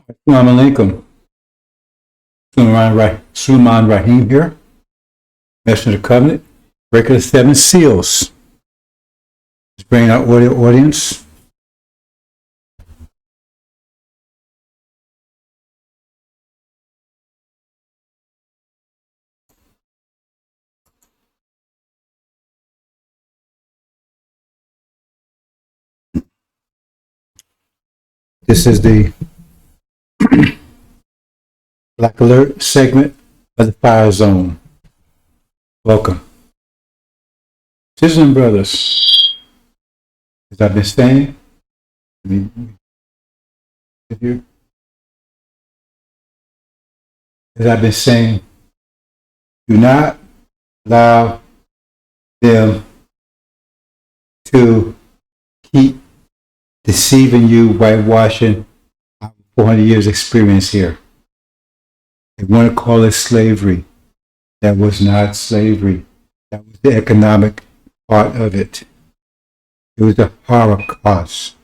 Assalamu alaikum. Sulaiman Rahim here, Messenger of the Covenant, breaker of the seven seals. Let's bring our audience. This is the Black Alert segment of the Fire Zone. Welcome. Sisters and brothers, as I've been saying, do not allow them to keep deceiving you, whitewashing our 400 years experience here. They want to call it slavery. That was not slavery. That was the economic part of it. It was the Holocaust.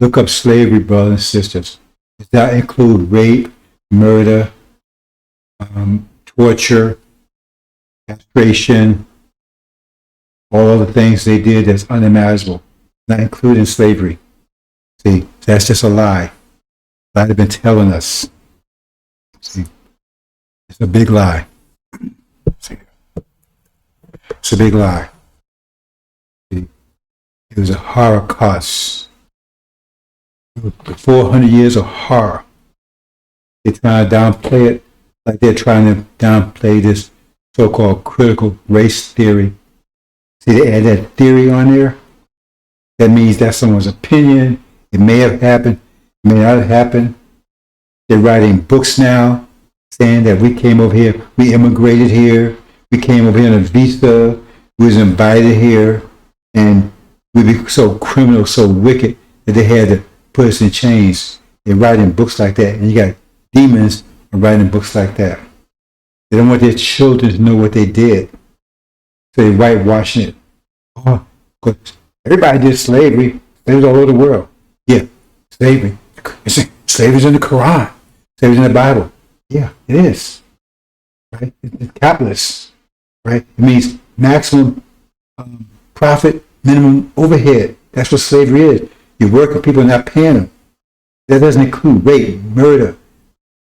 Look up slavery, brothers and sisters. Does that include rape, murder, torture, castration, all the things they did that's unimaginable, not including slavery. See, that's just a lie. They've been telling us. See, it's a big lie. See, it's a big lie. See, it was a Holocaust. It was 400 years of horror. They're trying to downplay it like they're trying to downplay this so-called critical race theory. See, they add that theory on there. That means that's someone's opinion. It may have happened, it may not have happened. They're writing books now saying that we came over here, we immigrated here, we came over here on a visa, we was invited here, and we be so criminal, so wicked that they had to put us in chains. They're writing books like that, and you got demons writing books like that. They don't want their children to know what they did, so they whitewashing it. Oh, because everybody did slavery. Slavery all over the world. Yeah, slavery. Slavery's in the Quran. Slavery's in the Bible. Yeah, it is. Right? It's capitalist. Right? It means maximum profit, minimum overhead. That's what slavery is. You're working people and not paying them. That doesn't include rape, murder,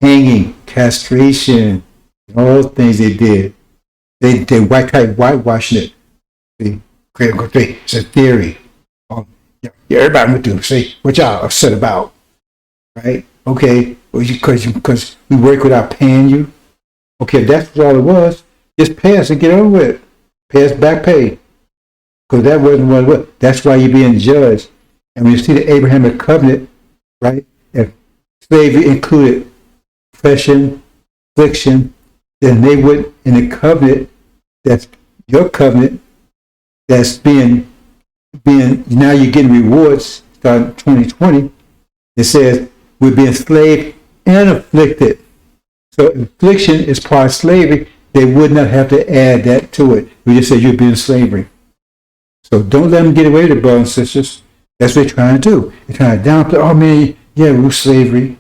hanging, castration, and all those things they did. They whitewashing it. It's a theory. Yeah, everybody went through. Say, what y'all upset about, right? Okay, because we work without paying you. Okay, if that's all it was, just pay us and get over it. Pay us back pay, because that wasn't what it was. That's why you're being judged. And when you see the Abrahamic covenant, right? If slavery included oppression, affliction, then they would in the covenant. That's your covenant. That's being now you're getting rewards starting 2020. It says we're being enslaved and afflicted. So affliction is part of slavery. They would not have to add that to it. We just said you're being slavery. So don't let them get away with it, brothers and sisters. That's what they're trying to do. They're trying to downplay, oh man, yeah, we were slavery.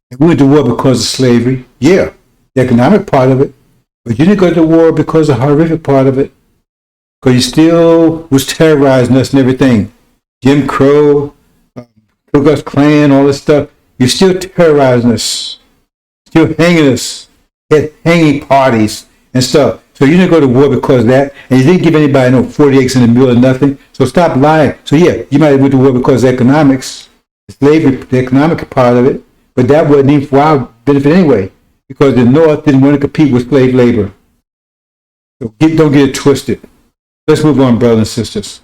And we went to war because of slavery. Yeah, the economic part of it. But you didn't go to war because of the horrific part of it. Because you still was terrorizing us and everything. Jim Crow, Ku Klux Klan, all this stuff. You're still terrorizing us. Still hanging us. Had hanging parties and stuff. So you didn't go to war because of that. And you didn't give anybody no 40 acres in the middle of nothing. So stop lying. So yeah, you might have went to war because of economics. Slavery, the economic part of it. But that wasn't even for our benefit anyway. Because the North didn't want to compete with slave labor. So don't get it twisted. Let's move on, brothers and sisters.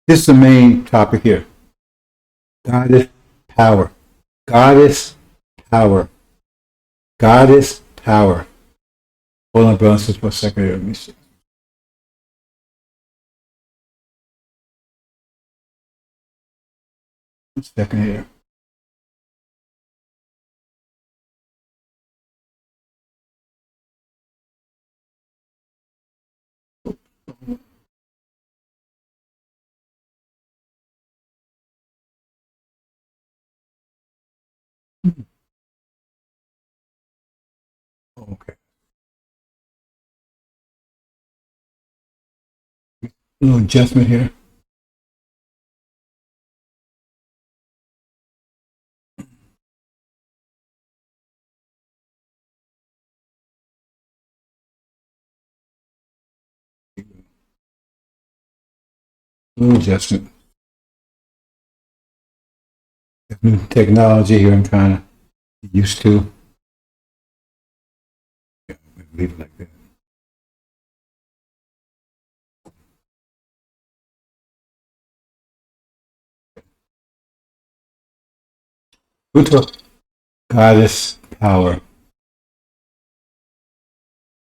This is the main topic here. Goddess power. Goddess power. Goddess power. Hold on, brothers and sisters, for a second here. Let me see. One second here. A little adjustment here. A little adjustment. New technology here I'm trying to get used to. Yeah, leave it like that. Uta goddess power.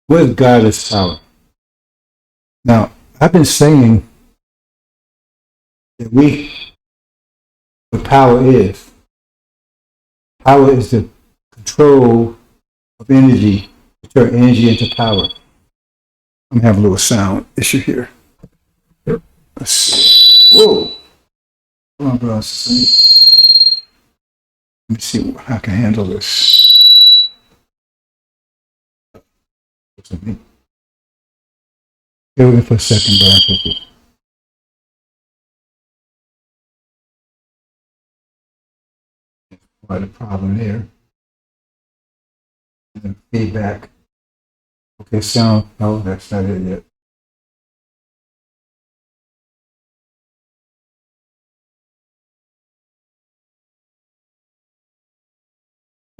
What is goddess power? Now, I've been saying that what power is. Power is the control of energy, to turn energy into power. I'm having a little sound issue here. Whoa. Hold on, bro. Let me see how I can handle this. Bear with me for a second, bro. Quite a problem there. And feedback. Okay, sound. Oh, that's not it yet.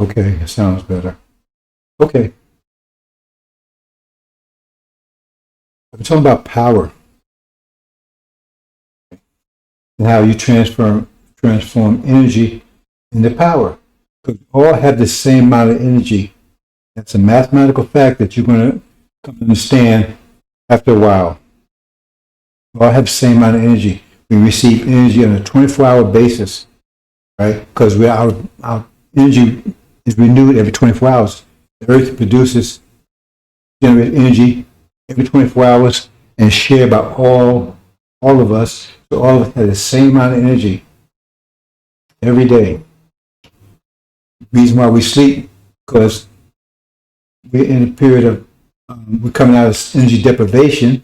Okay, it sounds better. Okay. I'm talking about power and how you transform energy into power. Because we all have the same amount of energy. That's a mathematical fact that you're going to come to understand after a while. We all have the same amount of energy. We receive energy on a 24-hour basis, right? Because our energy is renewed every 24 hours. The Earth generates energy every 24 hours and shared by all of us. So all of us have the same amount of energy every day. The reason why we sleep, because we're in a period of, we're coming out of energy deprivation,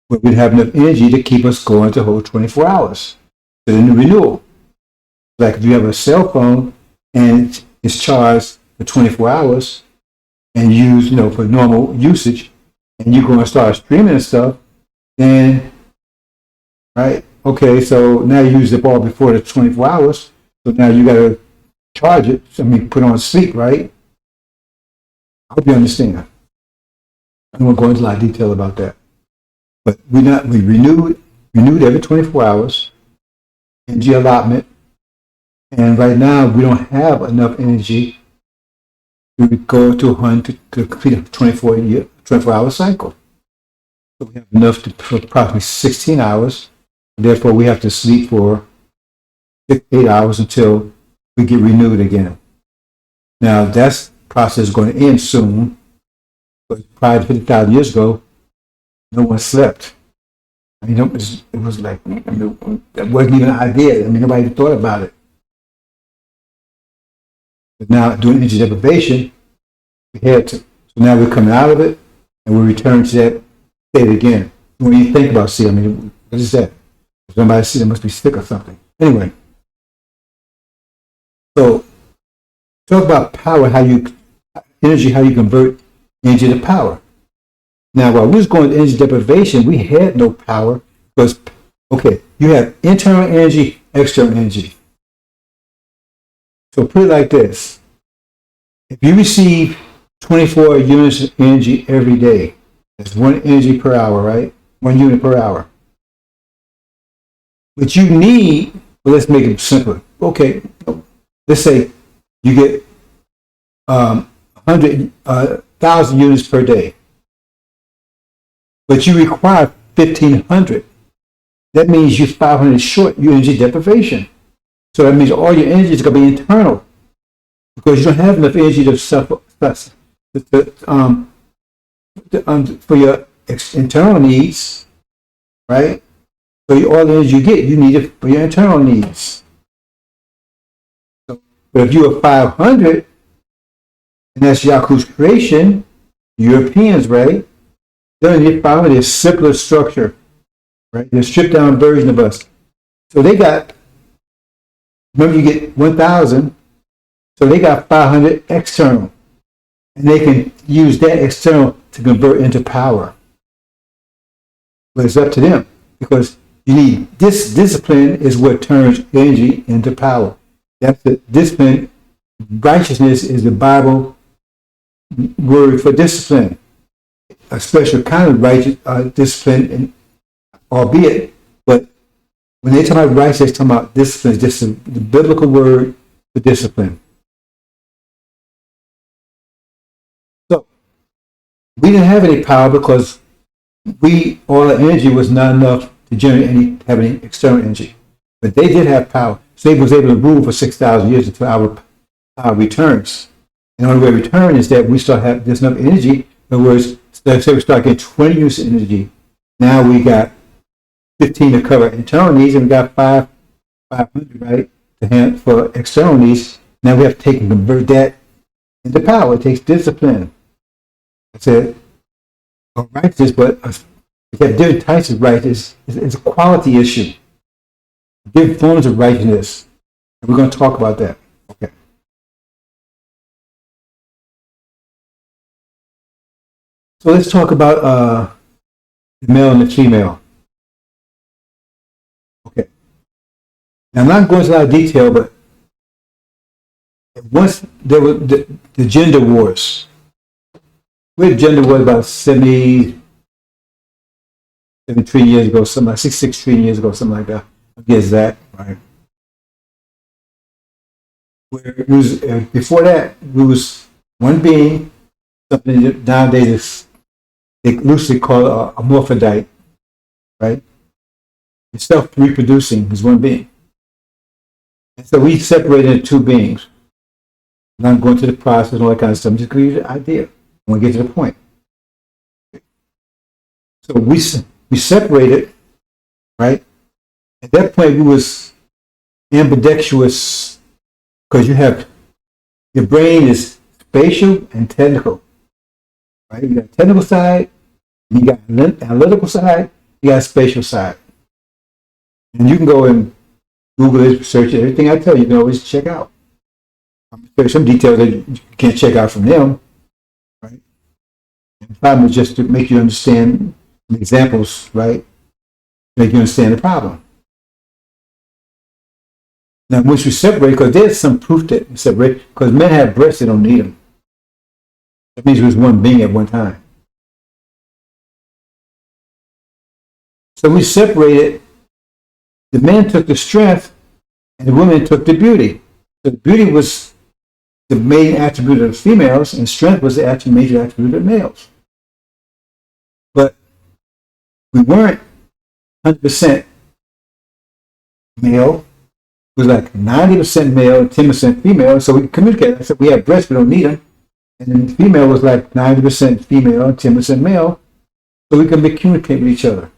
where we have enough energy to keep us going the whole 24 hours. So then the renewal. Like if you have a cell phone and it's charged for 24 hours and used, for normal usage, and you're going to start streaming and stuff, then, right? Okay, so now you used up all before the 24 hours, so now you got to charge it. Put on sleep, right? I hope you understand. I don't want to go into a lot of detail about that. But we renewed every 24 hours, energy allotment, and right now we don't have enough energy to go to 100 to complete a 24-hour cycle. So we have enough for approximately 16 hours. Therefore, we have to sleep for 8 hours until we get renewed again. Now, that process is going to end soon. But prior to 50,000 years ago, no one slept. It was like, that wasn't even an idea. Nobody even thought about it. But now, doing energy deprivation, we had to. So now we're coming out of it, and we're returning to that state again. When you think about sleep, what is that? If somebody see, they must be sick or something. Anyway, so talk about power, how you convert energy to power. Now, while we was going to energy deprivation, we had no power because, okay, you have internal energy, external energy. So put it like this. If you receive 24 units of energy every day, that's 1 energy per hour, right? 1 unit per hour. But you need, let's make it simpler. Okay, let's say you get 1,000 units per day. But you require 1,500. That means you're 500 short your energy deprivation. So that means all your energy is going to be internal because you don't have enough energy for your internal needs, right? So all the energy you get, you need it for your internal needs. So, but if you are 500, and that's Yaku's creation, Europeans, right? Then you find a simpler structure. right? They're a stripped down version of us. So they got, remember you get 1,000, so they got 500 external. And they can use that external to convert into power. But it's up to them because you need this discipline is what turns energy into power. That's the discipline. Righteousness is the Bible word for discipline, a special kind of righteous discipline, albeit. But when they talk about righteousness, they're talking about discipline. This is the biblical word for discipline. So we didn't have any power because all the energy was not enough to generate have any external energy. But they did have power. So they was able to rule for 6,000 years until our returns. And the only way to return is that we start having there's enough energy. In other words, let's say we start getting 20 units of energy. Now we got 15 to cover internal needs, and we got 500, right, to hand for external needs. Now we have to take and convert that into power. It takes discipline. That's it. Righteousness, but we have different types of righteousness. It's a quality issue. Different forms of righteousness. And we're going to talk about that. Okay. So let's talk about the male and the female. Okay. Now I'm not going into a lot of detail, but once there were the gender wars. We had gender wars about 73 years ago, something like 66 trillion years ago, something like that. I guess that, right? Where it was, before that, it was one being, something that nowadays they loosely call a morphodite, right? It's self-reproducing is one being. And so we separated into two beings. I'm not going to the process and all that kind of stuff. I'm just giving you the idea. I want to get to the point. So we separated, right? At that point, we was ambidextrous because your brain is spatial and technical, right? You got a technical side, you got analytical side, you got a spatial side. And you can go and Google it, search it, everything I tell you, you can always check out. There's some details that you can't check out from them, right? And the problem is just to make you understand examples, right? Make you understand the problem. Now, once you separate, because there's some proof that you separate, because men have breasts, they don't need them. That means it was one being at one time. So we separated. The men took the strength, and the women took the beauty. So the beauty was the main attribute of the females, and strength was the major attribute of the males. But we weren't 100% male. It was like 90% male and 10% female. So we communicated. I said, we have breasts, we don't need them. And then the female was like 90% female and 10% male. So we can communicate with each other.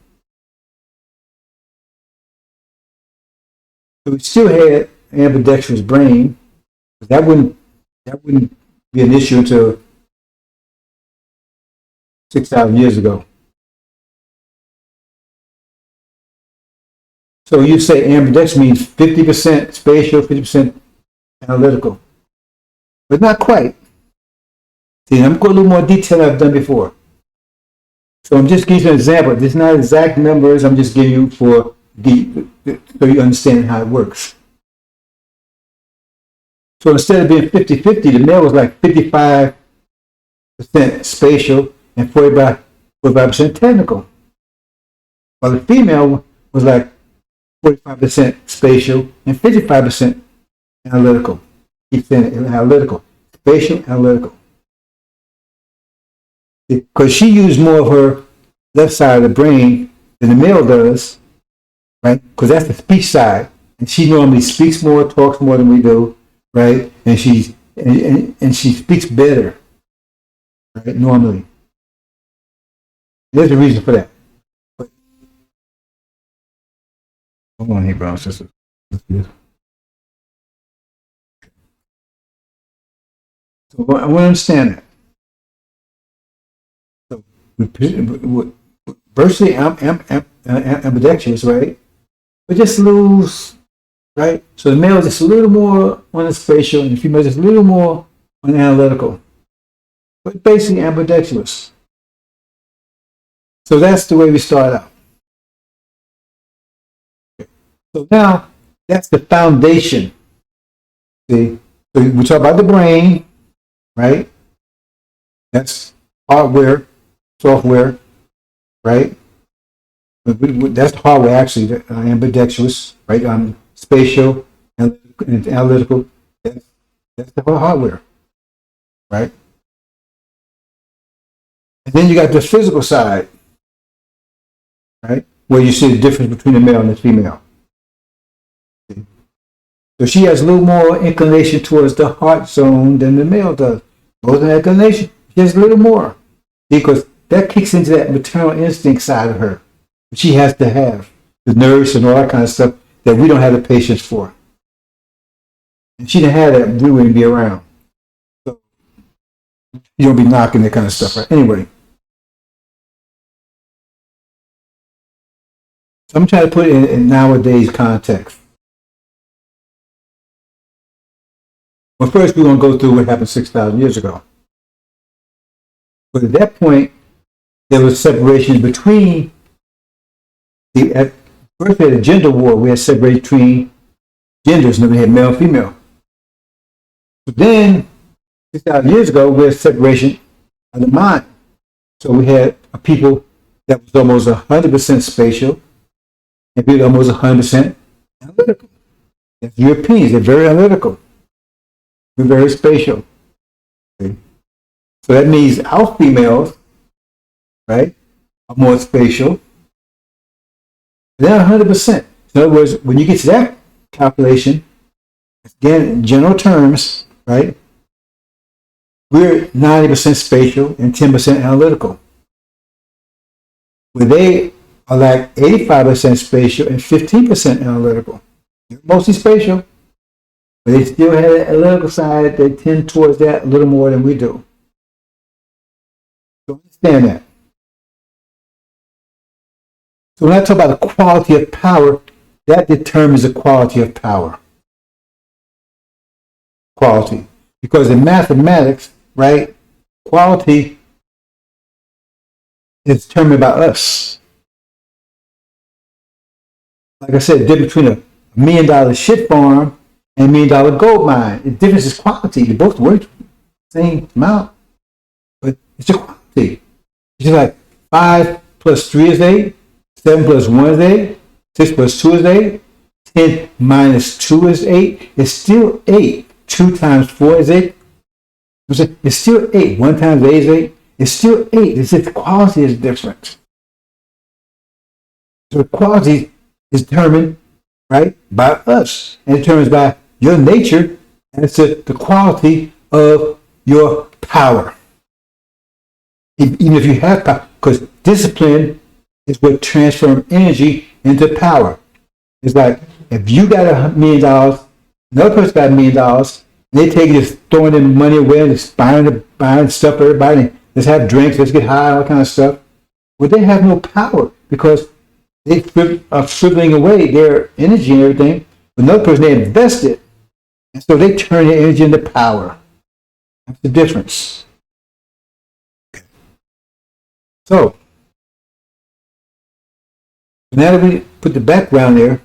So we still had ambidextrous brain. But that wouldn't be an issue until 6,000 years ago. So you say ambidextrous means 50% spatial, 50% analytical. But not quite. See, I'm going a little more detail than I've done before. So I'm just giving you an example. These are not exact numbers. I'm just giving you so you understand how it works. So instead of being 50-50, the male was like 55% spatial and 45% technical. While the female was like 45% spatial and 55% analytical. Keep saying analytical. Spatial, analytical. Because she used more of her left side of the brain than the male does, right? Because that's the speech side. And she normally speaks more, talks more than we do, right? And she speaks better, right? Normally. There's a reason for that. Hold on here, brown sister. So I want to understand that. So virtually ambidextrous, right? But just loose, right? So the male is just a little more on the spatial, and the female is just a little more on the analytical. But basically ambidextrous. So that's the way we start out. So now that's the foundation. See, so we talk about the brain, right? That's hardware, software, right? That's the hardware actually, ambidextrous, right? Spatial and analytical. That's the whole hardware, right? And then you got the physical side, right? Where you see the difference between the male and the female. So she has a little more inclination towards the heart zone than the male does. Both an inclination, she has a little more. Because that kicks into that maternal instinct side of her. She has to have the nerves and all that kind of stuff that we don't have the patience for. And she didn't have that, we wouldn't be around. So you don't be knocking that kind of stuff, right? Anyway. So I'm trying to put it in nowadays context. Well, first we're going to go through what happened 6,000 years ago. But at that point, there was separation between first we had a gender war. We had separation between genders, and then we had male and female. But then, 6,000 years ago, we had separation of the mind. So we had a people that was almost 100% spatial, and people almost 100% analytical. That's Europeans, they're very analytical. We're very spatial. Okay. So that means our females, right, are more spatial. They're 100%. In other words, when you get to that calculation, again, in general terms, right, we're 90% spatial and 10% analytical. Where they are like 85% spatial and 15% analytical. They're mostly spatial. But they still have an analytical side. They tend towards that a little more than we do. So understand that. So when I talk about the quality of power, that determines the quality of power. Quality. Because in mathematics, right, quality is determined by us. Like I said, the difference between $1 million shit farm and $1 million gold mine. The difference is quality. They both work the same amount, but it's just quality. It's just like 5 plus 3 is 8, 7 plus 1 is 8, 6 plus 2 is 8, 10 minus 2 is 8. It's still 8. 2 times 4 is 8. It's still 8. 1 times 8 is 8. It's still 8. It's just the quality is different. So the quality is determined, right, by us, and determined by your nature as to the quality of your power. Even if you have power, because discipline is what transforms energy into power. It's like if you got $1 million, another person got $1 million, and they take it, just throwing their money away and just buying stuff for everybody. Let's have drinks, let's get high, all kind of stuff. Well, they have no power because they are fribbling away their energy and everything. But another person, they invest it. And so they turn their energy into power. That's the difference. So, now that we put the background there,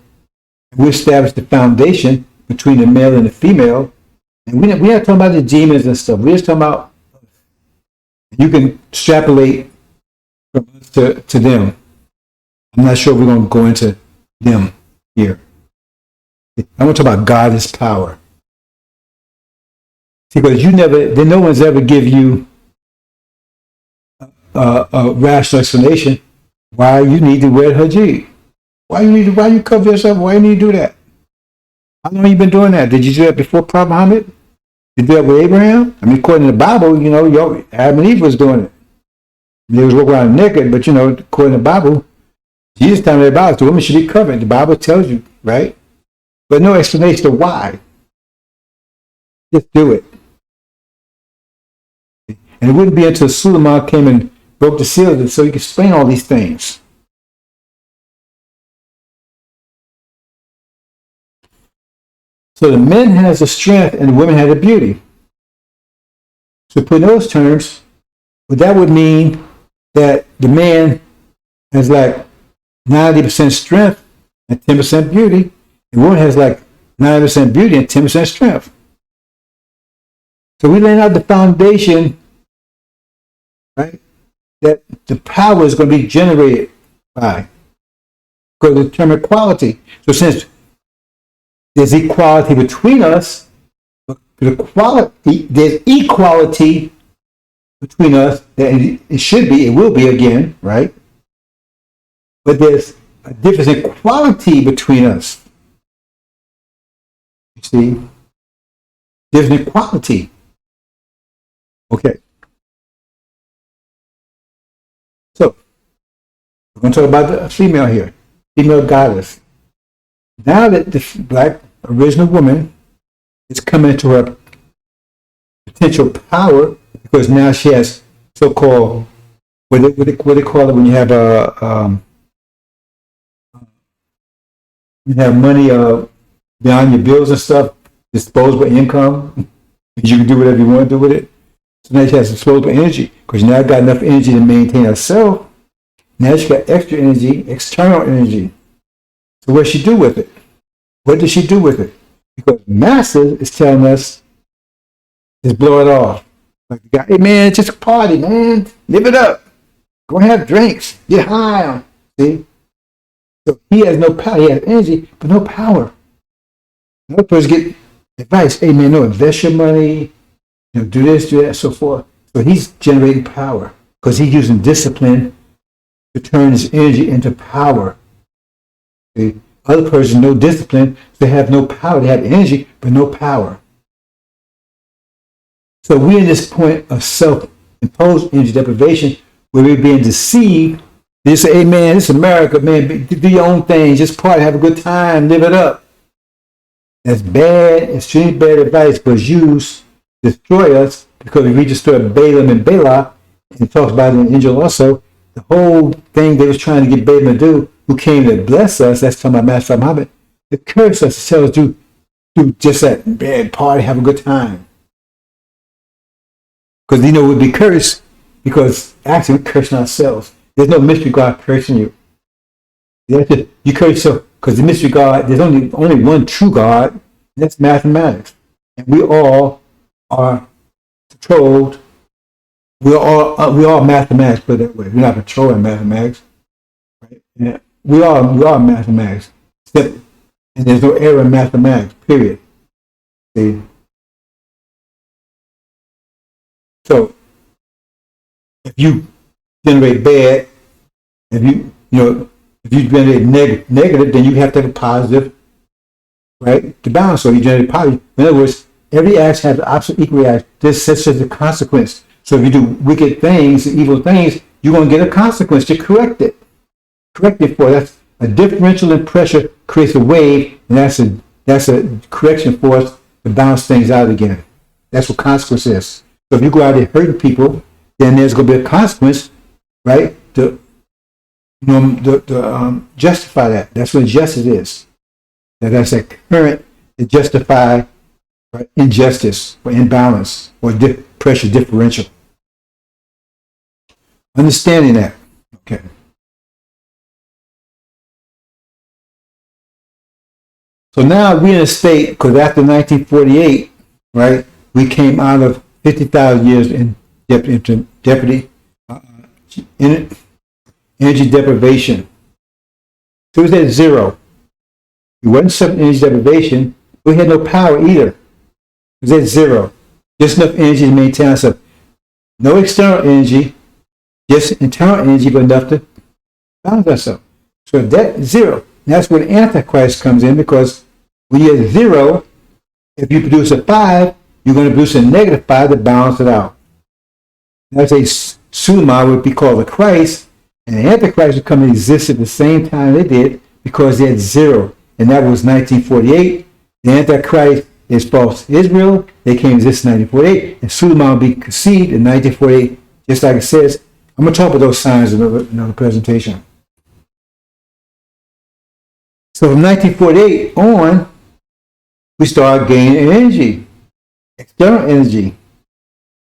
we established the foundation between the male and the female, and we're not talking about the demons and stuff. We're just talking about, you can extrapolate from us to them. I'm not sure we're going to go into them here. I want to talk about God's power. See, because no one's ever give you a rational explanation why you need to wear hajib. Why you cover yourself? Why you need to do that? How long have you been doing that? Did you do that before Prophet Muhammad? Did you do that with Abraham? I mean, according to the Bible, Adam and Eve was doing it. They was walking around naked, but according to the Bible, Jesus telling everybody the women should be covered. The Bible tells you, right? But no explanation of why. Just do it. And it wouldn't be until Suleiman came and broke the seal so he could explain all these things. So the men has the strength and the women have the beauty. So put in those terms, but that would mean that the man has like 90% strength and 10% beauty, and the woman has like 90% beauty and 10% strength. So we laying out the foundation, right, that the power is going to be generated by, because of determine quality. So since there's equality between us, there's equality between us, that it should be, it will be again, right? But there's a difference in quality between us. You see? Difference in quality. Okay. So, we're going to talk about the female here, female goddess. Now that the black original woman is coming into her potential power, because now she has so-called, what they call it when you have money beyond your bills and stuff, disposable income, you can do whatever you want to do with it. So now she has disposable energy, because now got enough energy to maintain herself. Now she got extra energy, external energy. So what does she do with it? What does she do with it? Because Master is telling us, just blow it off. Like the guy, hey man, just a party, man. Live it up. Go and have drinks. Get high. See? So he has no power. He has energy, but no power. Another person get advice. Hey man, no, invest your money. Do this, do that, so forth. So he's generating power because he's using discipline to turn his energy into power. The other person, no discipline, they have no power. They have energy, but no power. So we're in this point of self-imposed energy deprivation where we're being deceived. They say, hey man, this is America, man, do your own thing, just party, have a good time, live it up. That's bad, extremely bad advice, because used to destroy us, because we read the story of Balaam and Balak, and it talks about it in Angel also, the whole thing they was trying to get Balaam to do, who came to bless us, that's talking about Master Muhammad, to curse us, to tell us to do just that bad party, have a good time. Because we'd be cursed, because actually we're cursing ourselves. There's no mystery God cursing you. You curse yourself, because the mystery God, there's only one true God, and that's mathematics. And we all are controlled. We're all mathematics, put it that way. We're not controlling mathematics. Right? Yeah. We are mathematics. And there's no error in mathematics, period. See? So, if you generate bad, if you generate negative, then you have to have a positive, right, to balance. So you generate positive. In other words, every action has an opposite equal reaction. This sets as a consequence. So if you do wicked things, evil things, you're going to get a consequence to correct it. Correct it for that's a differential in pressure creates a wave, and that's a correction force to balance things out again. That's what consequence is. So if you go out there hurting people, then there's going to be a consequence, right, to justify that. That's what justice is. That's a current to justify, right, injustice or imbalance or pressure differential. Understanding that. Okay. So now we're in a state, because after 1948, right, we came out of 50,000 years in energy deprivation. So it was at zero. It wasn't some energy deprivation. We had no power either. It was at zero. Just enough energy to maintain ourselves. No external energy, just internal energy, but enough to balance ourselves. So that zero. And that's where the Antichrist comes in, because when you're at zero, if you produce a 5, you're going to produce a -5 to balance it out. That's a Suma would be called the Christ, and the Antichrist would come and exist at the same time they did, because they had zero. And that was 1948. The Antichrist is false Israel. They came to exist in 1948, and Suleiman will be conceived in 1948, just like it says, I'm going to talk about those signs in another presentation. So from 1948 on, we started gaining energy, external energy.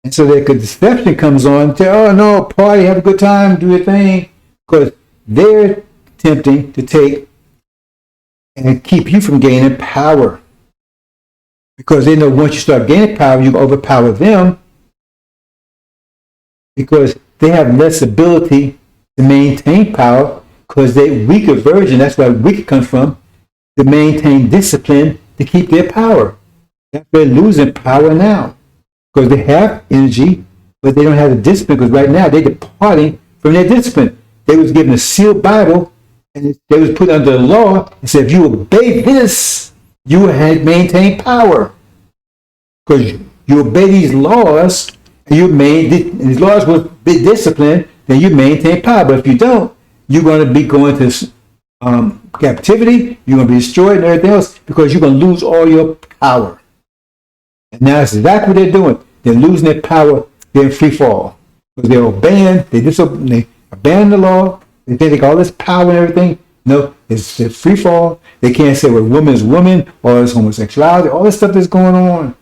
And so that deception comes on, say, oh no, party, have a good time, do your thing. Because they're attempting to take and keep you from gaining power. Because they know once you start gaining power, you overpower them. Because they have less ability to maintain power, because they're weaker version, that's where weak comes from, to maintain discipline to keep their power. That's why they're losing power now. Because they have energy, but they don't have the discipline, because right now they're departing from their discipline. They was given a sealed Bible, and they was put under the law, and said, if you obey this, you will maintain power. Because you obey these laws, and these laws will be disciplined, then you maintain power. But if you don't, you're going to be going to captivity, you're going to be destroyed and everything else, because you're going to lose all your power. And now that's exactly what they're doing. They're losing their power. They're in free fall. Because they're obeying, they abandon the law, they think they got all this power and everything. No, it's free fall. They can't say, well, woman is woman, or it's homosexuality, all this stuff that's going on.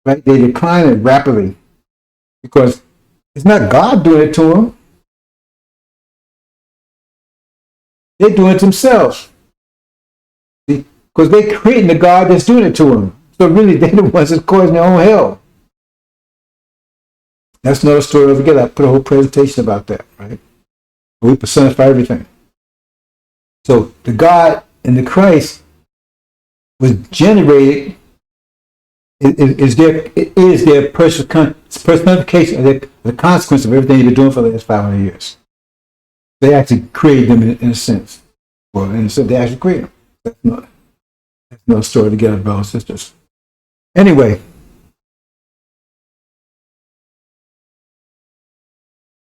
Right? They decline it rapidly. Because it's not God doing it to them. They're doing it themselves. Because they're creating the God that's doing it to them. So really, they're the ones that's causing their own hell. That's another story altogether. I put a whole presentation about that, right? We personify everything. So the God and the Christ was generated, is their personification, the consequence of everything they've been doing for the last 500 years. They actually created them in a sense. Well, in a sense, they actually created them. That's another story together, brothers and sisters. Anyway,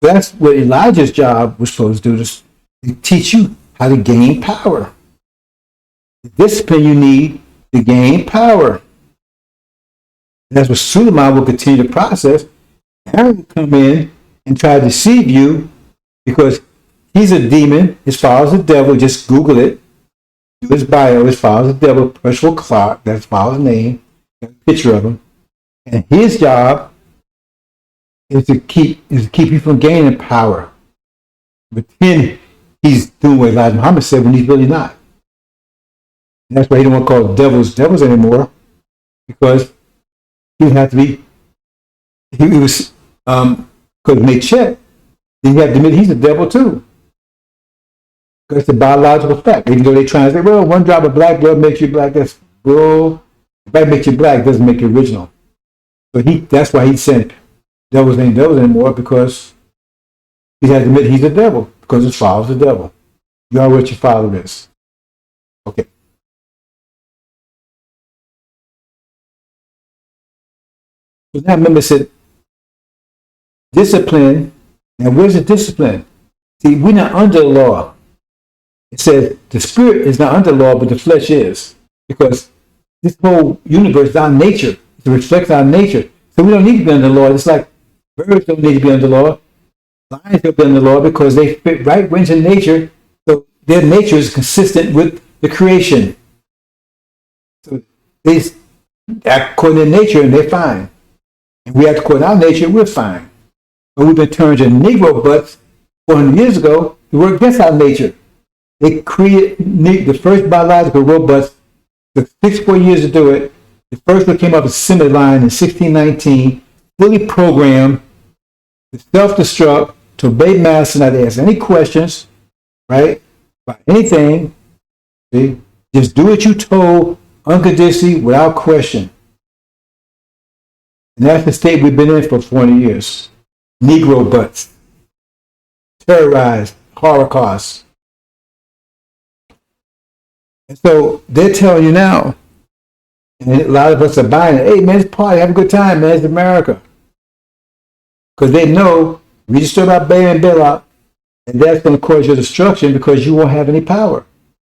that's what Elijah's job was supposed to do, to teach you how to gain power. The discipline you need to gain power. And that's what Suleiman will continue to process. Aaron will come in and try to deceive you because he's a demon. His father's the devil. Just Google it. Do his bio. His father's the devil. Percival Clark. That's his father's name. Got a picture of him. And his job is to keep you from gaining power. But then he's doing what Elijah Muhammad said when he's really not. And that's why he don't want to call devils anymore, because he would have to be. He was because when they check, then you have to admit he's a devil too. Because it's a biological fact. Even though they try to say, well, one drop of black blood makes you black. That's bull. If that makes you black, it doesn't make you original. So that's why he said devils ain't devils anymore, because he had to admit he's a devil, because his father's a devil. You are what your father is. Okay. So now remember, said discipline. Now where's the discipline? See, we're not under the law. It says the spirit is not under law, but the flesh is. Because this whole universe is our nature. It reflects our nature. So we don't need to be under law. It's like birds don't need to be under law. Lions don't be under law because they fit right into nature. So their nature is consistent with the creation. So they act according to nature and they're fine. And we act according to our nature, we're fine. But we've been turned into Negro butts 400 years ago to work against our nature. They created the first biological robots. Took 64 years to do it. The first one came up with assembly line in 1619, fully programmed to self-destruct, to obey master, not to ask any questions, right? About anything. See? Just do what you told unconditionally, without question. And that's the state we've been in for 40 years. Negro butts. Terrorized. Holocaust. And so they're telling you now, and a lot of us are buying it, hey man, it's party, have a good time, man, it's America. Because they know we just talk about Baal and Balak, and that's going to cause your destruction because you won't have any power.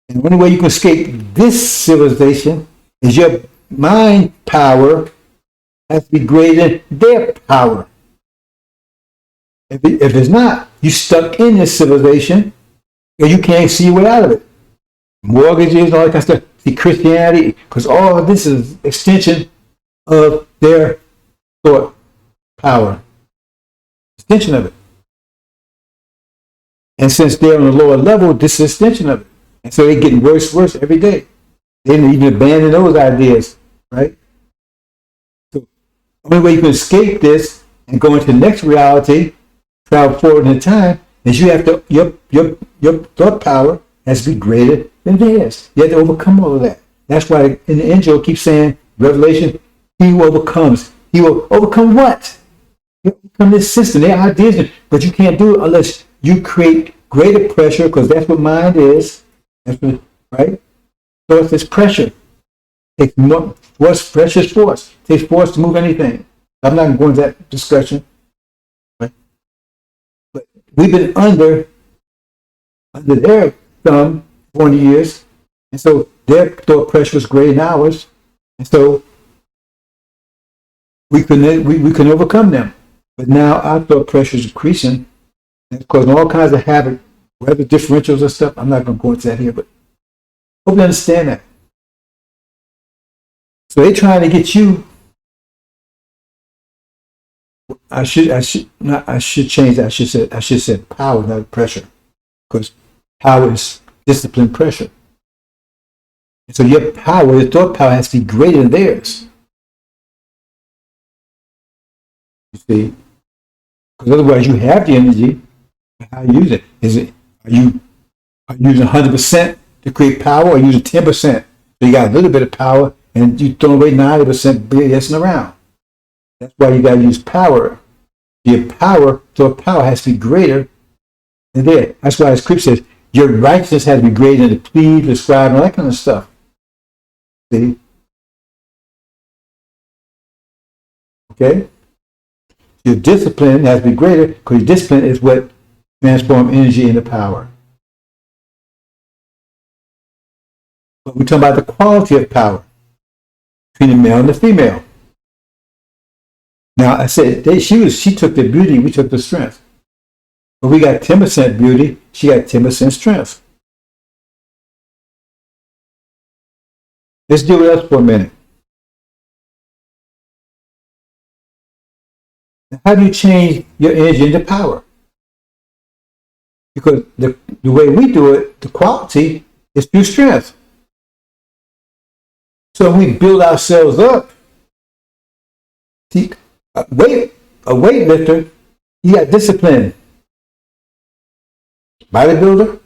And the only way you can escape this civilization is your mind power has to be greater than their power. If it's not, you stuck in this civilization and you can't see your way out of it. Mortgages, all that kind of stuff. See, Christianity, because all of this is extension of their thought power. Extension of it. And since they're on a lower level, this is an extension of it. And so they're getting worse and worse every day. They didn't even abandon those ideas, right? So the only way you can escape this and go into the next reality, travel forward in time, is you have to, your thought power has to be greater than theirs. You have to overcome all of that. That's why in the angel keeps saying, Revelation, he who overcomes. He will overcome what? He'll overcome this system, their ideas, but you can't do it unless you create greater pressure, because that's what mind is. That's what, right? So it's this pressure. Takes more force, pressure is force. It takes force to move anything. I'm not going to go into that discussion. Right? But we've been under their thumb 40 years. And so their thought pressure was greater than ours. And so we can overcome them. But now our thought pressure is increasing. And it's causing all kinds of havoc, weather differentials and stuff. I'm not going to go into that here, but hope you understand that. So they're trying to get you. I should change that. I should say power, not pressure, because power is discipline pressure. And so your power, your thought power, has to be greater than theirs. You see, because otherwise you have the energy. How you use it? Are you using 100% to create power, or using 10%? So you got a little bit of power, and you throw away 90% BSing around. That's why you got to use power. Your power, so power has to be greater than theirs. That's why, as Scripture says, your righteousness has to be greater than the plea, the scribe, and all that kind of stuff. See? Okay? Your discipline has to be greater, because your discipline is what transforms energy into power. But we're talking about the quality of power between the male and the female. Now, I said she took the beauty, we took the strength. But we got 10% beauty, she got 10% strength. Let's deal with us for a minute. Now, how do you change your energy into power? Because the way we do it, the quality, is through strength. So we build ourselves up. See, a weightlifter, he got discipline. Bodybuilder,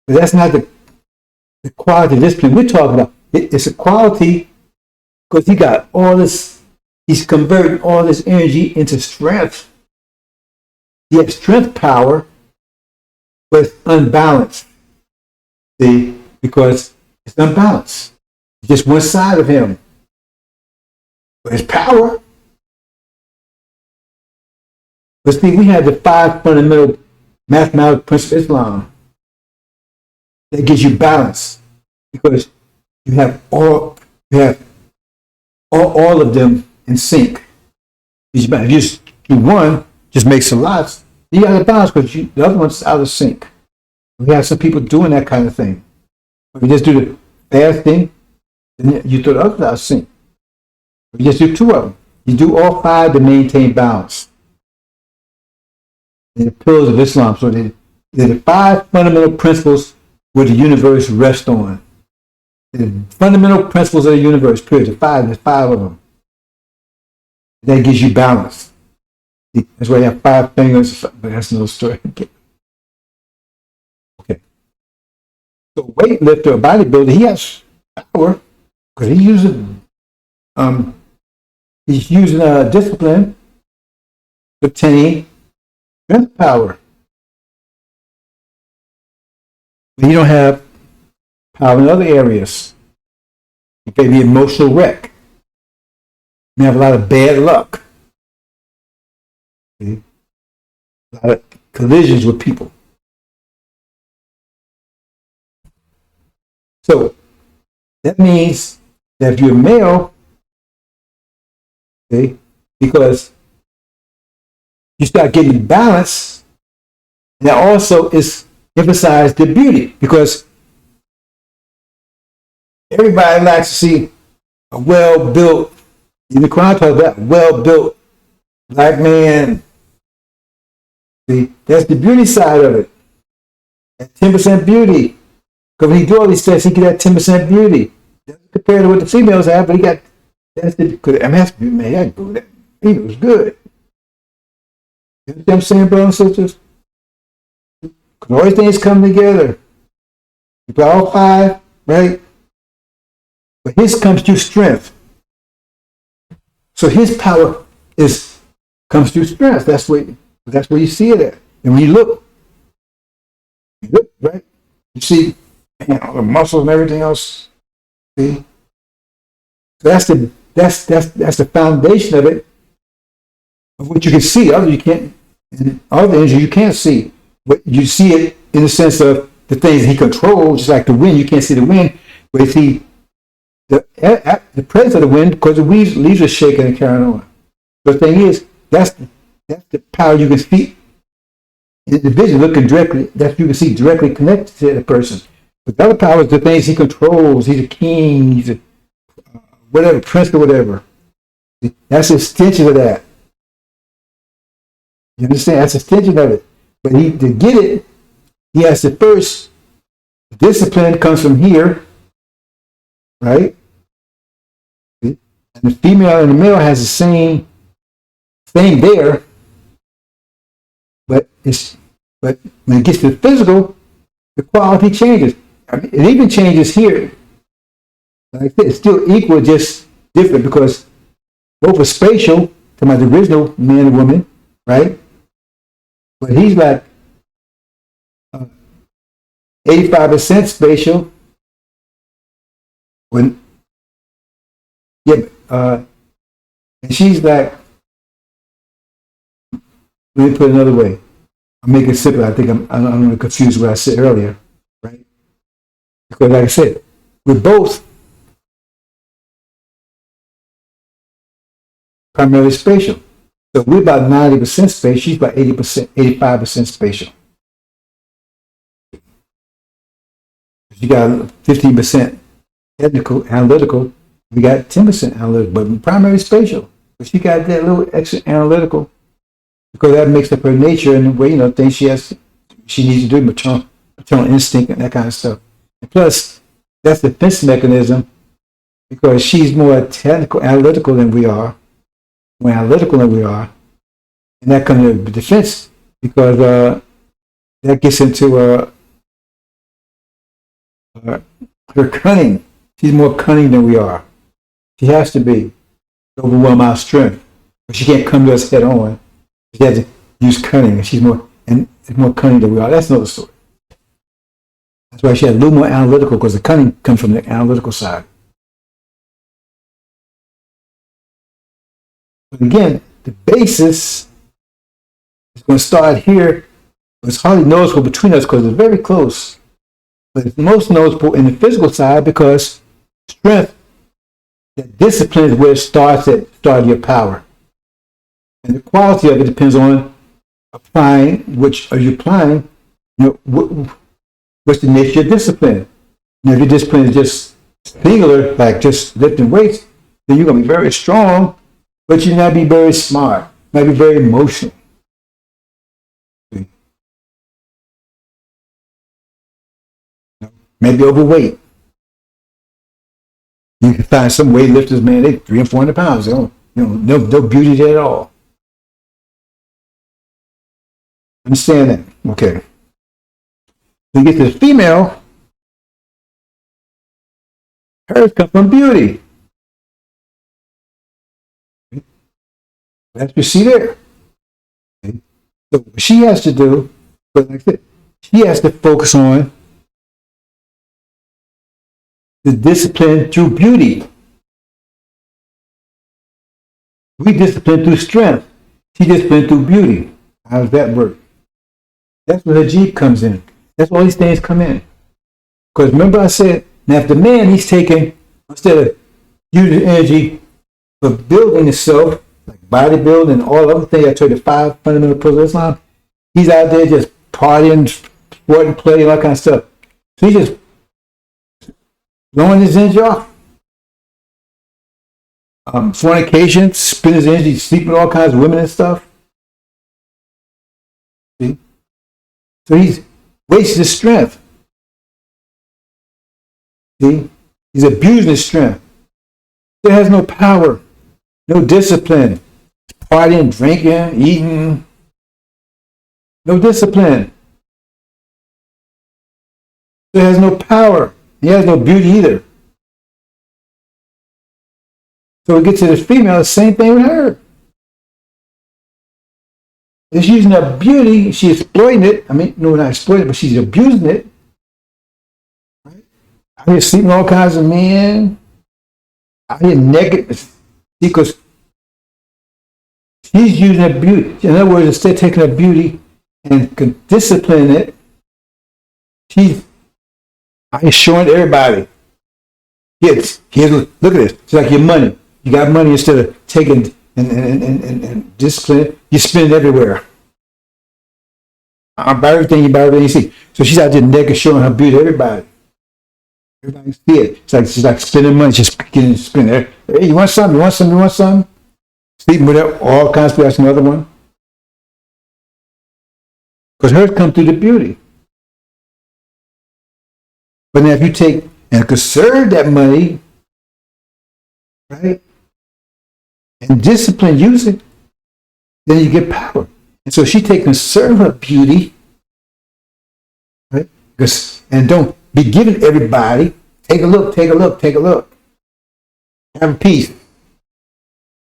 but that's not the quality of discipline we're talking about. It's a quality because he got all this, he's converting all this energy into strength. He has strength power, but it's unbalanced. See, because it's unbalanced. It's just one side of him. But it's power. But see, we have the 5 fundamental mathematical principles of Islam that gives you balance, because you have all of them in sync. If you just do one, just makes a lot. You got to balance because the other one's out of sync. We have some people doing that kind of thing. If you just do the fasting, then you throw the other out of sync. If you just do 2 of them, you do all 5 to maintain balance. And the pillars of Islam. So they're the 5 fundamental principles where the universe rests on. The fundamental principles of the universe, period. There's 5 of them. That gives you balance. That's why you have 5 fingers, but that's another story. Okay. So weightlifter or bodybuilder, he has power because he's using discipline to obtain strength power. But you don't have power in other areas. You may be emotional wreck. You have a lot of bad luck. See? A lot of collisions with people. So that means that if you're male, okay, because you start getting balance. And that also is emphasize the beauty, because everybody likes to see a well-built, in the Quran talks about well-built black man. See, that's the beauty side of it. That 10% beauty. Because when he do all these steps, he get that 10% beauty. Compared to what the females have, but he got, that's the, because I mean, that's, man, that he was good. You know what I'm saying, brothers and sisters? Because all these things come together. You put all five, right? But his comes through strength. So his power comes through strength. That's where you see it at. And when you look, right? You see, man, all the muscles and everything else. See? So that's the foundation of it, of what you can see. Other you can't, and other things you can't see. But you see it in the sense of the things he controls, just like the wind. You can't see the wind, but you see the presence of the wind, because the leaves are shaking and carrying on. The thing is, that's the power you can see in the vision, looking directly, that you can see directly connected to the person. But the other power is the things he controls. He's a king, he's a whatever, prince or whatever. That's an extension of that. You understand? That's an extension of it. But to get it, he has to first, discipline comes from here, right? And the female and the male has the same thing there, but when it gets to the physical, the quality changes. I mean, it even changes here. Like it's still equal, just different, because both are spatial, to my original man and woman, right? But he's like 85% spatial. And she's like, let me put it another way. I'll make it simple. I think I'm going to confuse what I said earlier, right? Because like I said, we're both primarily spatial. So we're about 90% spatial. She's about 80%, 85% spatial. You got 15% technical, analytical. We got 10% analytical, but primary spatial. But she got that little extra analytical, because that makes up her nature and the way, things she needs to do, maternal instinct and that kind of stuff. And plus, that's the defense mechanism, because she's more technical, analytical than we are, more analytical than we are, and that comes to defense, because that gets into her cunning. She's more cunning than we are. She has to be to overwhelm our strength, but she can't come to us head on. She has to use cunning, and she's more cunning than we are. That's another story. That's why she has a little more analytical, because the cunning comes from the analytical side. But again, the basis is going to start here. It's hardly noticeable between us because it's very close. But it's most noticeable in the physical side, because strength, that discipline is where it starts your power. And the quality of it depends on applying, which are you applying, what's the nature of discipline. Now, if your discipline is just singular, like just lifting weights, then you're going to be very strong, but you not be very smart, might be very emotional. Maybe overweight. You can find some weightlifters, man, they 300 and 400 pounds. They don't, no beauty there at all. Understand that? Okay. When you get to the female, hers come from beauty. That's what you see there. Okay. So what she has to do, but like this, she has to focus on the discipline through beauty. We discipline through strength. She discipline through beauty. How does that work? That's where Hajib comes in. That's where all these things come in. Because remember I said, now if the man, he's taking, instead of using energy for building himself, like bodybuilding and all other things. I told you the 5 fundamental pillars of Islam. He's out there just partying, sporting, playing, all kind of stuff. So he's just blowing his energy off. Fornication, spending his energy, sleeping with all kinds of women and stuff. See? So he's wasting his strength. See? He's abusing his strength. He has no power, no discipline. Partying, drinking, eating. No discipline. He has no power. He has no beauty either. So we get to this female, the same thing with her. She's using her beauty, she's exploiting it. I mean, no, not exploiting it, but she's abusing it. Right? Out here sleeping with all kinds of men. Out here naked. Because she's using her beauty. In other words, instead of taking her beauty and disciplining it, she's out here showing everybody. Here's, look at this. It's like your money. You got money, instead of taking and discipline it, you spend it everywhere. I buy everything, you buy everything you see. So she's out there naked showing her beauty to everybody. Everybody see it. She's like spending money, just getting spending. Hey, you want something? You want something? You want something? Sleeping with her, all kinds of people. That's another one. Because hers come through the beauty. But now if you take and conserve that money, right, and discipline, use it, then you get power. And so she take conserve her beauty, right? And don't be giving everybody. Take a look, take a look, take a look. Have a piece.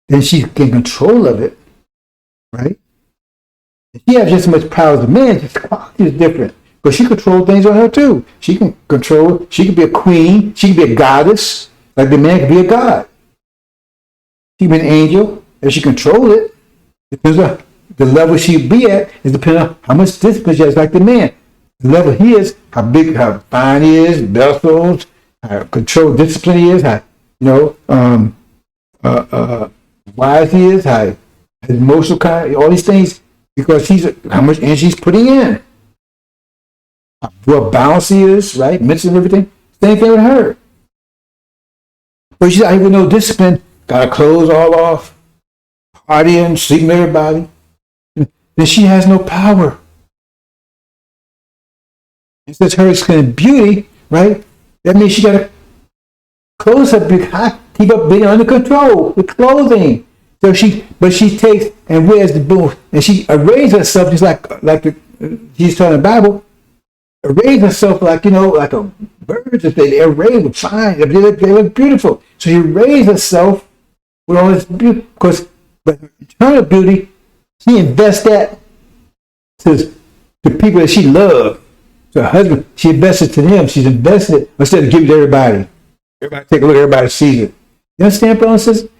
Then she can control of it, right? She has just as much power as the man, just the quality is different. But she controls things on her too. She can control, she can be a queen, she can be a goddess, like the man can be a god. She can be an angel, and she controls it. Depends on the level she be at, is depending on how much discipline she has, like the man. The level he is, how big, how fine he is, vessels, how controlled discipline he is, how, wise he is, how his emotional kind, all these things, because how much energy he's putting in. How well balanced he is, right? Mental and everything. Same thing with her. But she's out here with no discipline, got her clothes all off, partying, sleeping with everybody. Then she has no power. It says her excellent beauty, right? That means she got to clothes her, keep up being under control with clothing. So she takes and wears the boot, and she arrays herself just like he's talking in the Bible. Arrays herself like like a bird. They array with fine. They look beautiful. So she arrays herself with all this beauty, but her eternal beauty, she invests that to people that she loves. So her husband, she invested to him. She's invested instead of giving to everybody. Everybody take a look. Everybody sees it. You understand, brothers and sisters?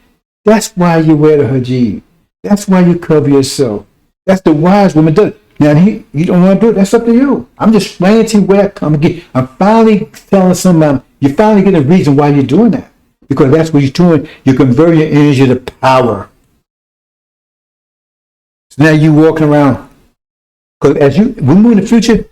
That's why you wear the hijab. That's why you cover yourself. That's the wise woman does. Now, you don't want to do it. That's up to you. I'm just explaining to you where I come again. I'm finally telling somebody, you're finally getting a reason why you're doing that. Because that's what you're doing. You're converting your energy to power. So now you're walking around. Because as we move in the future,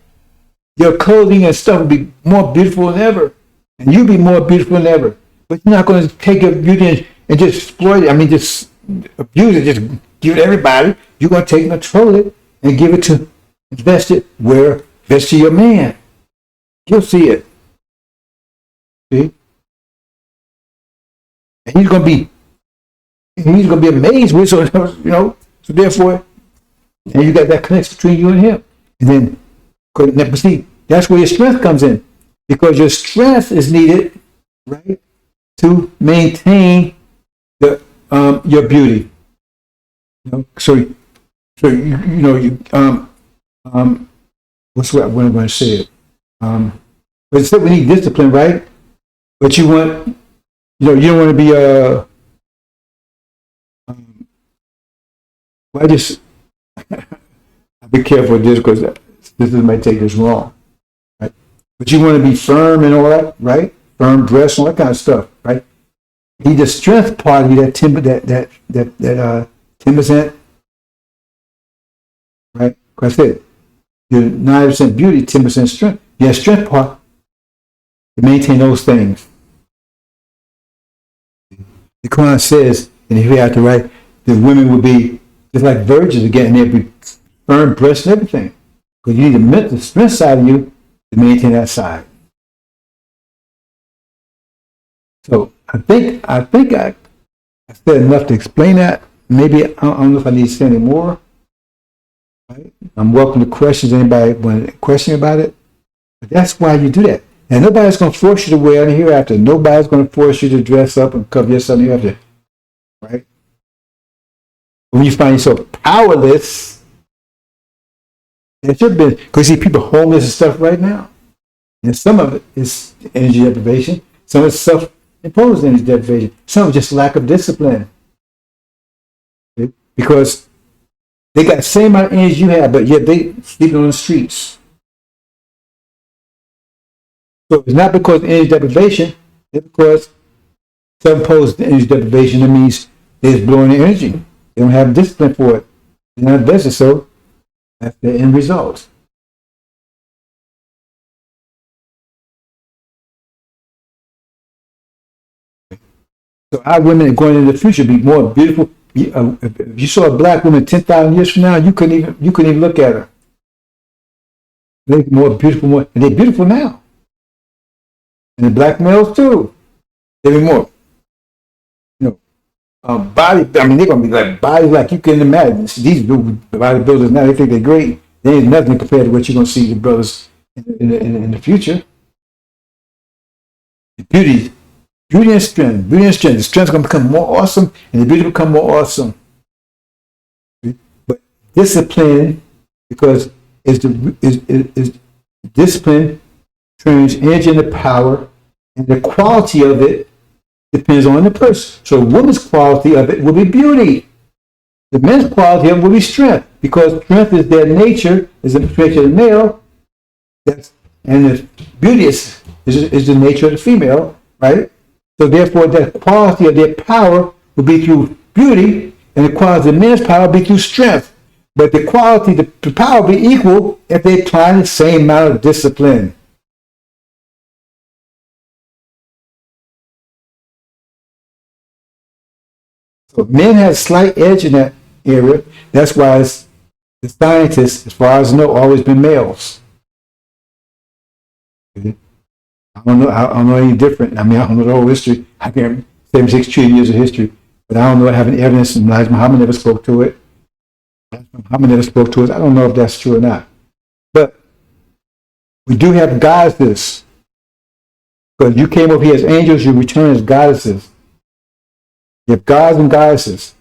your clothing and stuff will be more beautiful than ever. And you'll be more beautiful than ever. But you're not going to take your beauty and just exploit it. I mean, just abuse it. Just give it to everybody. You're going to take and control it and give it to, invest to your man. He'll see it. See? And he's going to be amazed with it. So therefore, and you got that connection between you and him. And then, see, that's where your strength comes in. Because your strength is needed, right, to maintain your beauty. What's what I'm going to say it? But instead we need discipline, right? But you want, you don't want to be I just be careful with this because this might take this wrong, right? But you want to be firm and all that, right? Firm dress and all that kind of stuff, right? Need the strength part of you, that timber, that 10%, right? Because I said, you're 90% beauty, 10% strength. Your strength part to maintain those things. The Quran says, and if you have to write, the women would be just like virgins again, and they'd be firm breasts and everything. Because you need the mental strength side of you to maintain that side. So I think I said enough to explain that. Maybe I don't know if I need to say any more. Right? I'm welcome to questions. Anybody want to question about it? But that's why you do that. And nobody's going to force you to wear any hereafter. Nobody's going to force you to dress up and cover yourself hereafter. Right? When you find yourself powerless, that's your business. Because you see people homeless and stuff right now. And some of it is energy deprivation. Some of it's self-imposed energy deprivation. Some of it just lack of discipline. Okay? Because they got the same amount of energy you have, but yet they sleeping on the streets. So it's not because of energy deprivation, it's because self-imposed energy deprivation. That means they're just blowing their energy. They don't have discipline for it. They're not business, so that's the end result. So our women going into the future be more beautiful. If you saw a black woman 10,000 years from now, you couldn't even look at her. They're more beautiful, and they're beautiful now. And the black males too. They're more, body. I mean, they're gonna be like bodies like you can imagine. These bodybuilders now, they think they're great. They ain't nothing compared to what you're gonna see the brothers in the future. The beauty and strength. Beauty and strength. The strength's gonna become more awesome, and the beauty will become more awesome. But discipline, because is discipline turns energy into power, and the quality of it depends on the person. So a woman's quality of it will be beauty. The men's quality of it will be strength, because strength is their nature, is the nature of the male, and the beauty is the nature of the female, right? So therefore, the quality of their power will be through beauty, and the quality of the men's power will be through strength. But the quality, the power will be equal if they apply the same amount of discipline. So men have a slight edge in that area. That's why the scientists, as far as I know, always been males. Okay. I don't know any different. I mean, I don't know the whole history. I can't 76 trillion years of history, but I don't know. I have any evidence. And Elijah Muhammad never spoke to it. Muhammad never spoke to it. I don't know if that's true or not. But we do have goddesses. Because you came over here as angels, you return as goddesses. You have gods and goddesses.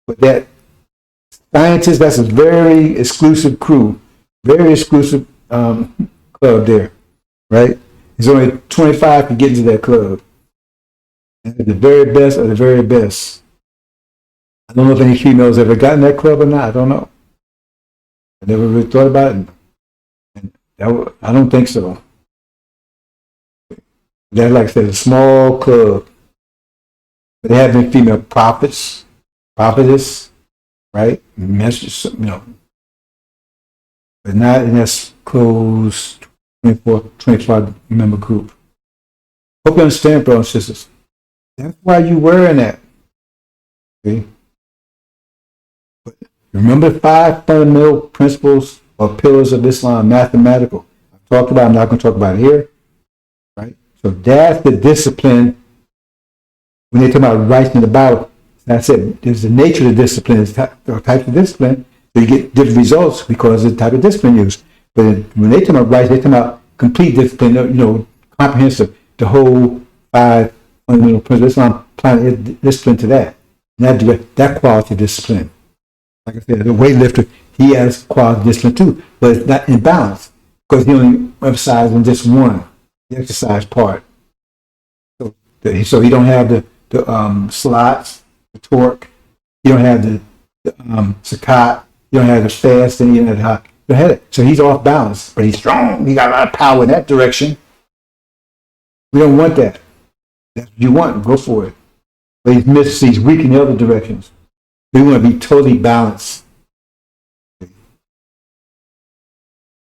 But that scientists, that's a very exclusive crew, very exclusive club there, right? There's only 25 can get into that club. And the very best of the very best. I don't know if any females ever gotten that club or not. I don't know. I never really thought about it. And I don't think so. That's like I said, a small club. But they have been female prophetess, right? Messages, but not in this closed 25 member group. Hope you understand, brothers and sisters. That's why you're wearing that. Okay? But remember 5 fundamental principles or pillars of Islam, mathematical. I've talked about it, I'm not going to talk about it here. Right? So that's the discipline. When they talk about rights in the Bible, that's it. There's the nature of the discipline, the type of discipline, so you get different results because of the type of discipline used. But when they talk about rights, they talk about complete discipline, comprehensive, the whole 5 fundamental principles. Islam applying discipline to that. And that quality of discipline. Like I said, the weightlifter, he has quality of discipline too, but it's not in balance because he only emphasizes on just one, the exercise part. So he don't have the slots, the torque. You don't have the sakat. You don't have the fast, and you don't have it. So he's off balance, but he's strong. He got a lot of power in that direction. We don't want that. That's what you want. Go for it. But he's weak in the other directions. We want to be totally balanced.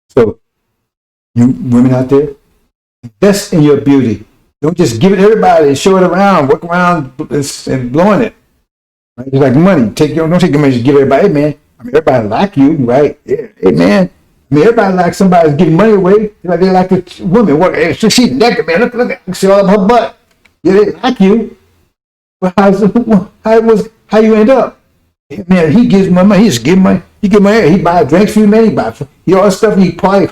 So, you women out there, invest in your beauty. Don't just give it to everybody and show it around, walk around and blowing it. Right? It's like money. Don't take your money, just give everybody. Hey, man, I mean, everybody like you, right? Yeah. Hey, man. I mean, everybody like somebody giving money away. They like a woman. What? She's naked, man. Look at that. See all of her butt. Yeah, they like you. But how you end up? Yeah, man, he gives my money. He just give money. He give money. He buy drinks for you, man. He all that stuff. He party.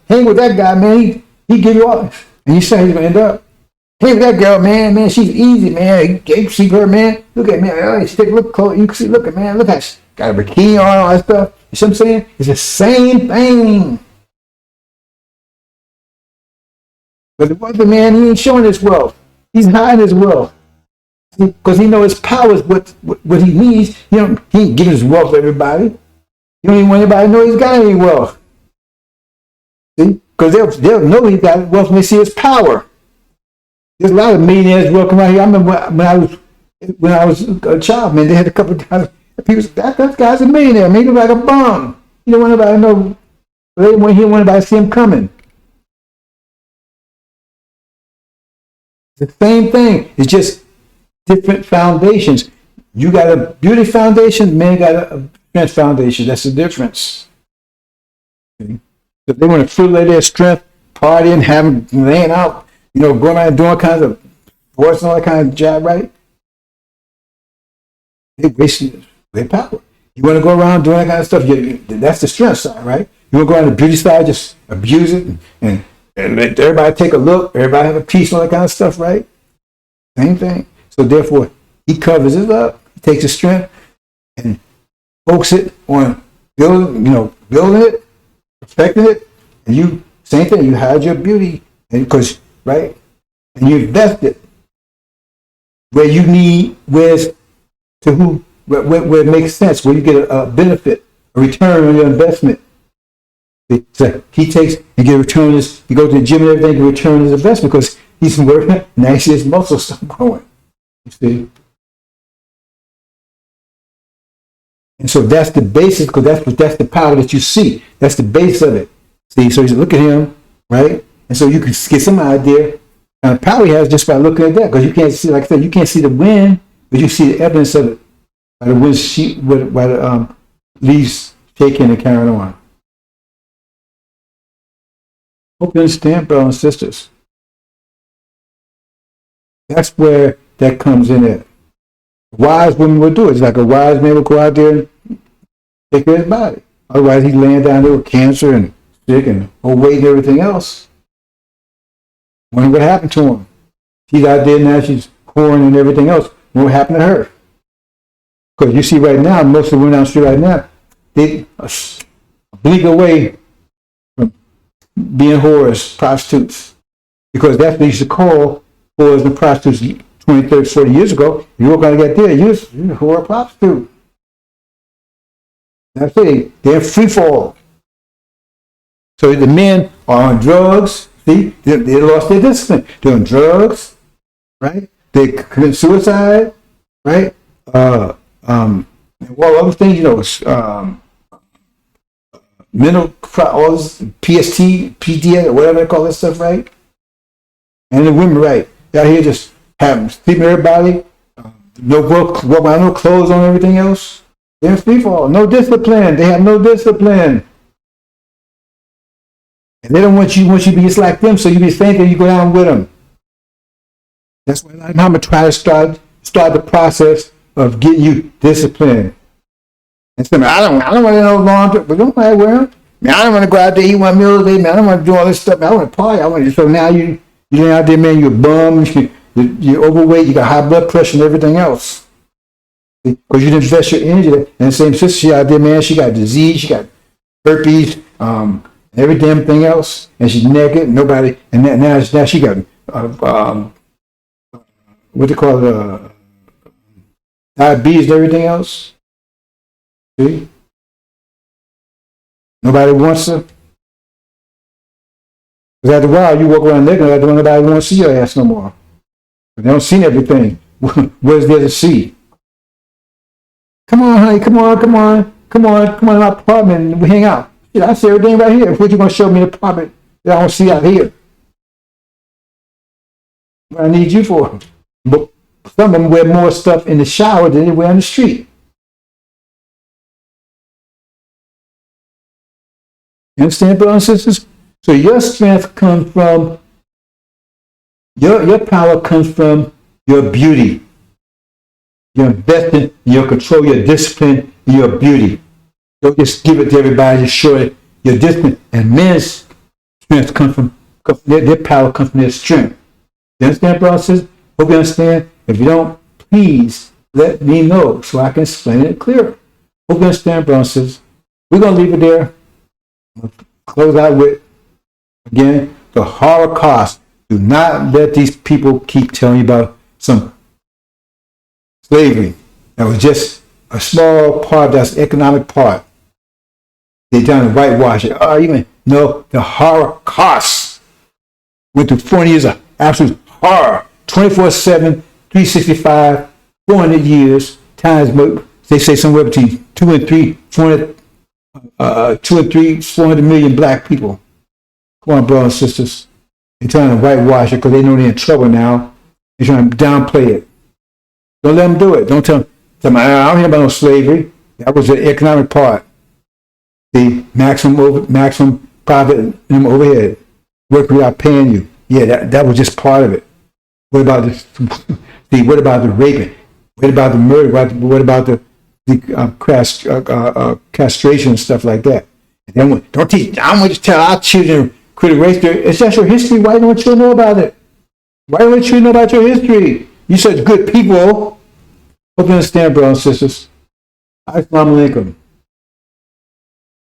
Hang with that guy, man. He give you all. And you say he's gonna end up. Hey, that girl, man, she's easy, man. You see her, man. Look at man. Look close. You can see. Look at man. Look at she got a bikini on, all that stuff. You see what I'm saying? It's the same thing. But the other man, he ain't showing his wealth. He's hiding his wealth because he knows his power is what he needs. He ain't giving his wealth to everybody. You don't even want anybody to know he's got any wealth. See, because they'll know he got wealth when they see his power. There's a lot of millionaires walking around here. I remember when I was a child, man, they had a couple of guys. People said, that guy's a millionaire, man. He look like a bum. You don't want anybody to know. He don't want anybody to see him coming. It's the same thing. It's just different foundations. You got a beauty foundation, man got a strength foundation. That's the difference. Okay? If they want to fruit their strength, partying, having, laying out, going out and doing all kinds of sports and all that kind of job, right? They wasting their power. You want to go around doing that kind of stuff, that's the strength side, right? You want to go on the beauty side, just abuse it and let everybody take a look, everybody have a piece, all that kind of stuff, right? Same thing. So therefore, he covers it up, he takes his strength and focuses it on building it, perfecting it, and you, same thing, you hide your beauty, and because, right? And you invest it where you need, where it makes sense, where you get a benefit, a return on your investment. So he takes and get a return on his, he goes to the gym and everything, get a return on his investment because he's working, now he sees his muscles start growing. You see? And so that's the basis, because that's the power that you see. That's the base of it. See, so you look at him, right? And so you can get some idea of power he has just by looking at that, because you can't see, like I said, you can't see the wind, but you see the evidence of it by the wind by the leaves shaking and carrying on. Hope you understand, brothers and sisters. That's where that comes in at. A wise woman would do it. It's like a wise man would go out there and take care of his body. Otherwise, he's laying down there with cancer and sick and overweight and everything else. Wonder what happened to him. She's out there now, she's whoring and everything else. What happened to her? Because you see right now, most of the women down the street right now, they blink away from being whores, prostitutes. Because that's what they used to call whores and prostitutes 20, 30, 40 years ago. If you weren't going to get there, you're a whore or prostitute. That's it. They're free fall. So the men are on drugs. See, they lost their discipline. They're on drugs, right? They commit suicide, right? All other things, mental, all this PST, PDS, or whatever they call that stuff, right? And the women, right? Out here just sleeping everybody, no clothes on, everything else. They're in free fall. No discipline. They have no discipline. And they don't want you to be just like them, so you be thinking you go down with them. That's why I'm going to try to start the process of getting you disciplined. And say, I don't want to know laundry, but don't mind wearing. Man, I don't want to go out there eat one meal a day. Man, I don't want to do all this stuff. Man, I want to party. So now you're out there, man. You're a bum. You're overweight. You got high blood pressure and everything else. Because you didn't invest your energy. And the same sister, she out there, man. She got disease. She got herpes. Every damn thing else, and she's naked. Nobody, and now she got what they call it, diabetes and everything else. See, nobody wants her. Because after a while, you walk around naked, nobody wants to see your ass no more. But they don't see everything. What is there to see? Come on, honey, come on to my apartment and we hang out. I see everything right here. What you gonna show me the apartment that I don't see out here? What I need you for? But some of them wear more stuff in the shower than they wear on the street. You understand, brothers and sisters? So your strength comes from your power comes from your beauty. Your investment, your control, your discipline, your beauty. Don't just give it to everybody, just show it your discipline. And men's strength comes from their power comes from their strength. You understand, brothers and sisters? Hope you understand. If you don't, please let me know so I can explain it clearer. Hope you understand, brothers and sisters. We're gonna leave it there. We'll close out with again the Holocaust. Do not let these people keep telling you about some slavery. That was just a small part, that's economic part. They trying to whitewash it. Oh, even no, the Holocaust went through 40 years of absolute horror. 24/7, 365, 400 years, times they say somewhere between 2 and 3, 400, 400 million black people. Come on, brothers and sisters. They're trying to whitewash it because they know they're in trouble now. They're trying to downplay it. Don't let them do it. Don't tell them, I don't hear about no slavery. That was the economic part. The maximum profit and overhead. Work without paying you. Yeah, that was just part of it. What about what about the raping? What about the murder? What about the castration and stuff like that? And then don't teach. I want to tell our children critical race theory. It's just your history. Why don't you know about it? Why don't you know about your history? You're such good people. Hope you understand, brothers and sisters. Assalamu alaikum.